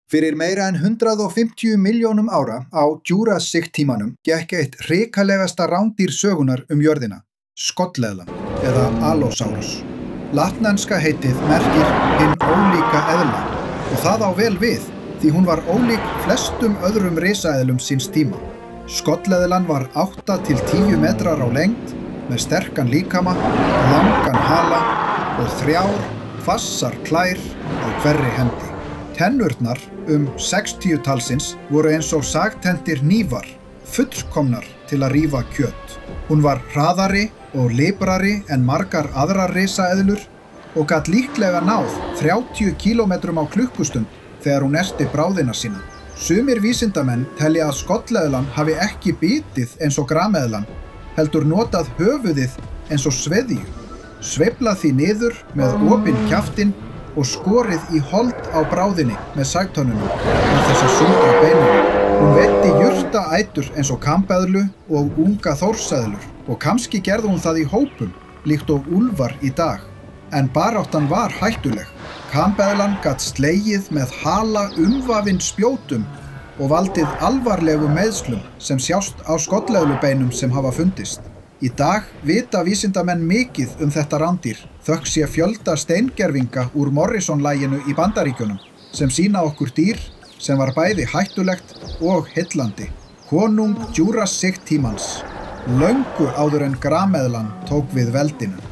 Fyrir meira en 150 milljónum ára á Jurassic-tímanum gekk eitt hrikalegasta rándýr sögunar jörðina, skollleðlan eða Allosaurus. Latnenska heitið merkir hinn ólíka eðla og það á vel við því hún var ólík flestum öðrum risaeðlum síns tíma. Skollleðlan var 8 til 10 metrar á lengd með sterkan líkama, langan hala og 3 hvassar klær á hverri hendi. Tennurnar 60 talsins voru eins og sagtenntir hnífar, fullkomnar til að rífa kjöt. Hún var hraðari og librari en margar aðrar risaeðlur og gat líklega náð 30 kílómetrum á klukkustund þegar hún erti bráðina sína. Sumir vísindamenn telja að skollleðlan hafi ekki bitið eins og grameðlan, heldur notað höfuðið eins og sveðju, sveiflað því niður með opinn kjaftinn og skorið í hold á bráðinni með sagtönnunum með þess að sungra beinunum. Hún veiddi jurtaætur eins og kambeðlu og unga þórseðlur og kannski gerði hún það í hópum líkt og úlfar í dag. En baráttan var hættuleg. Kambeðlan gat slegið með hala umvafinn spjótum og valdið alvarlegum meiðslum sem sjást á skollleðlubeinum sem hafa fundist. Í dag vita vísindamenn mikið þetta rándýr, þökk sé fjölda steingervinga úr Morrison-laginu í Bandaríkjunum sem sýna okkur dýr sem var bæði hættulegt og heillandi. Konung Jurassic-tímans, löngu áður en grameðlan tók við veldinu.